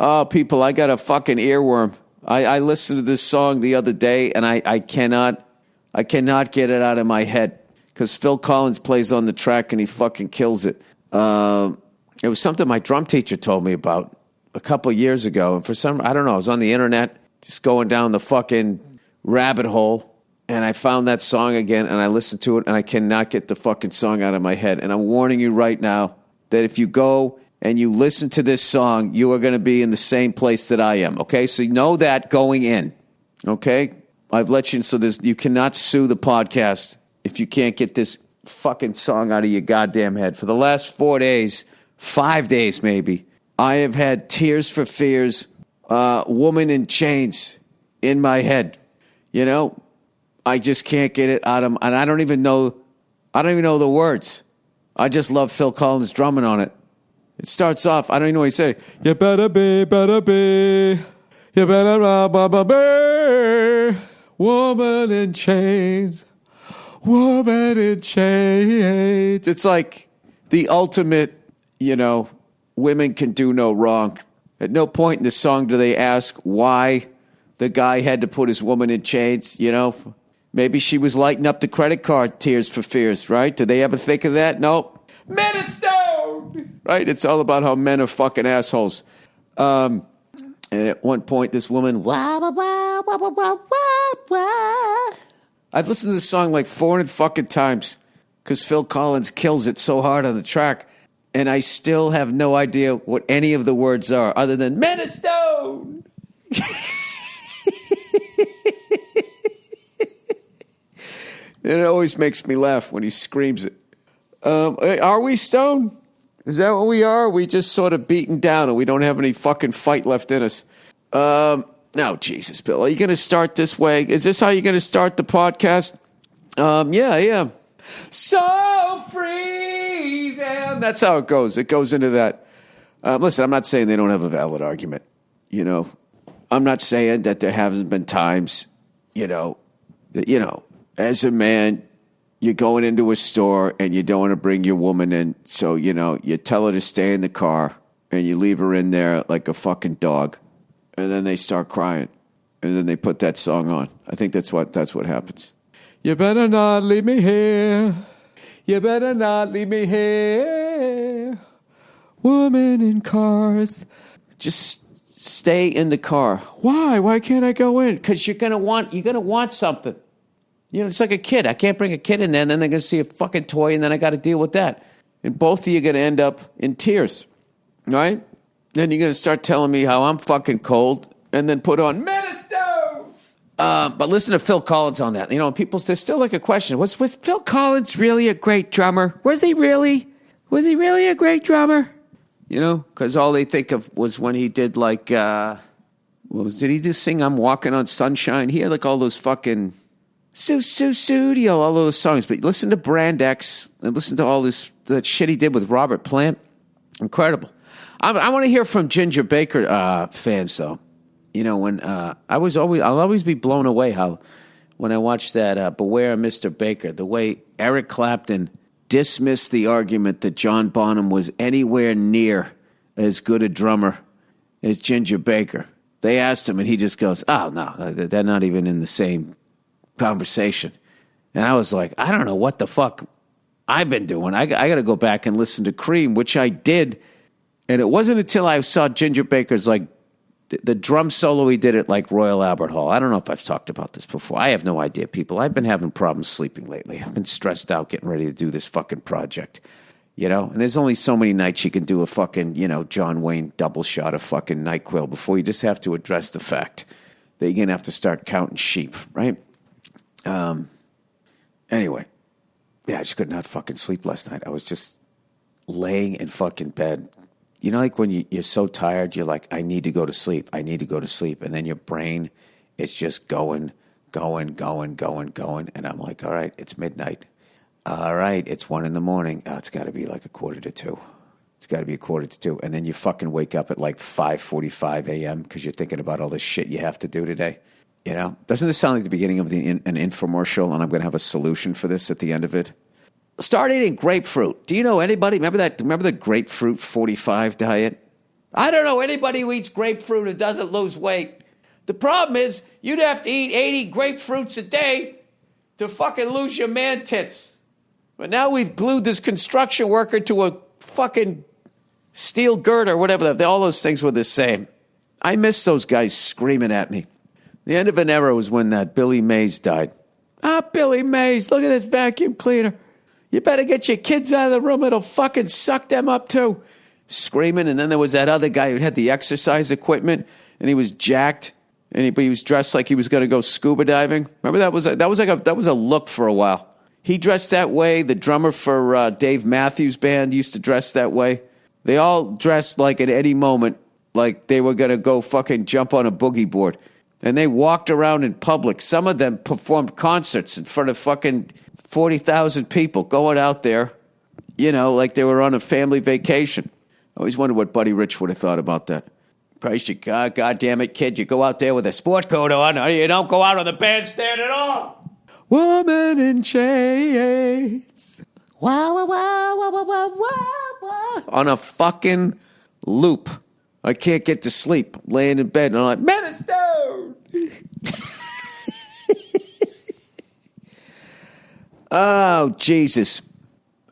Oh, people, I got a fucking earworm. I listened to this song the other day, and I cannot get it out of my head because Phil Collins plays on the track, and he fucking kills it. It was something my drum teacher told me about a couple of years ago, and for some, I don't know, I was on the internet just going down the fucking rabbit hole, and I found that song again, and I listened to it, and I cannot get the fucking song out of my head. And I'm warning you right now that if you go and you listen to this song, you are going to be in the same place that I am, okay? So you know that going in, okay? I've let you, so you cannot sue the podcast if you can't get this fucking song out of your goddamn head. For the last 4 days, 5 days maybe, I have had Tears for Fears, Woman in Chains in my head. You know, I just can't get it out of, and I don't even know the words. I just love Phil Collins drumming on it. It starts off, I don't even know what he said. You better be, you better be, woman in chains, woman in chains. It's like the ultimate, you know, women can do no wrong. At no point in the song do they ask why the guy had to put his woman in chains, you know. Maybe she was lighting up the credit card, Tears for Fears, right? Did they ever think of that? Nope. Men are stoned! Right? It's all about how men are fucking assholes. And at one point, this woman, wah, wah, wah, wah, wah, wah, wah, wah. I've listened to this song like 400 fucking times because Phil Collins kills it so hard on the track. And I still have no idea what any of the words are other than men are stoned. And it always makes me laugh when he screams it. Are we stoned? Is that what we are? Are we just sort of beaten down and we don't have any fucking fight left in us? No, Jesus, Bill. Are you going to start this way? Is this how you're going to start the podcast? Yeah. So free them. That's how it goes. It goes into that. Listen, I'm not saying they don't have a valid argument. You know, I'm not saying that there haven't been times, that, as a man, you're going into a store and you don't want to bring your woman in. So, you tell her to stay in the car and you leave her in there like a fucking dog. And then they start crying. And then they put that song on. I think that's what happens. You better not leave me here. You better not leave me here. Woman in cars. Just stay in the car. Why? Why can't I go in? Because you're gonna want something. It's like a kid. I can't bring a kid in there, and then they're gonna see a fucking toy, and then I got to deal with that. And both of you are gonna end up in tears, right? Then you're gonna start telling me how I'm fucking cold, and then put on Minister. But listen to Phil Collins on that. People, there's still like a question. Was Phil Collins really a great drummer? Was he really a great drummer? Because all they think of was when he did like, did he just sing I'm Walking on Sunshine? He had like all those fucking studio, all those songs. But listen to Brand X and listen to all that shit he did with Robert Plant. Incredible. I want to hear from Ginger Baker fans though. When I'll always be blown away how when I watch that Beware Mr. Baker, the way Eric Clapton dismissed the argument that John Bonham was anywhere near as good a drummer as Ginger Baker. They asked him, and he just goes, oh, no, they're not even in the same conversation. And I was like, I don't know what the fuck I've been doing. I got to go back and listen to Cream, which I did. And it wasn't until I saw Ginger Baker's, like, the drum solo he did at, like, Royal Albert Hall. I don't know if I've talked about this before. I have no idea, people. I've been having problems sleeping lately. I've been stressed out getting ready to do this fucking project, And there's only so many nights you can do a fucking, John Wayne double shot of fucking NyQuil before you just have to address the fact that you're going to have to start counting sheep, right? Anyway. Yeah, I just could not fucking sleep last night. I was just laying in fucking bed. Like when you're so tired, you're like, I need to go to sleep. I need to go to sleep. And then your brain is just going. And I'm like, all right, it's midnight. All right, it's 1 a.m. Oh, it's got to be like 1:45. It's got to be 1:45. And then you fucking wake up at like 5:45 a.m. because you're thinking about all the shit you have to do today. Doesn't this sound like the beginning of an infomercial? And I'm going to have a solution for this at the end of it. Start eating grapefruit. Do you know anybody? Remember the grapefruit 45 diet? I don't know anybody who eats grapefruit who doesn't lose weight. The problem is you'd have to eat 80 grapefruits a day to fucking lose your man tits. But now we've glued this construction worker to a fucking steel girder, whatever. All those things were the same. I miss those guys screaming at me. The end of an era was when that Billy Mays died. Billy Mays, look at this vacuum cleaner. You better get your kids out of the room. It'll fucking suck them up too. Screaming. And then there was that other guy who had the exercise equipment and he was jacked. But he was dressed like he was going to go scuba diving. Remember that was a look for a while. He dressed that way. The drummer for Dave Matthews Band used to dress that way. They all dressed like at any moment like they were going to go fucking jump on a boogie board. And they walked around in public. Some of them performed concerts in front of fucking 40,000 people going out there, like they were on a family vacation. I always wondered what Buddy Rich would have thought about that. Probably should, God damn it, kid, you go out there with a sport coat on, or you don't go out on the bandstand at all. Woman in chains. Wow, wow, wow, wow, wow, wow, wow. On a fucking loop. I can't get to sleep. I'm laying in bed and I'm like, Man of Stone. Oh, Jesus.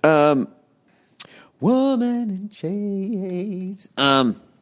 Woman in chains.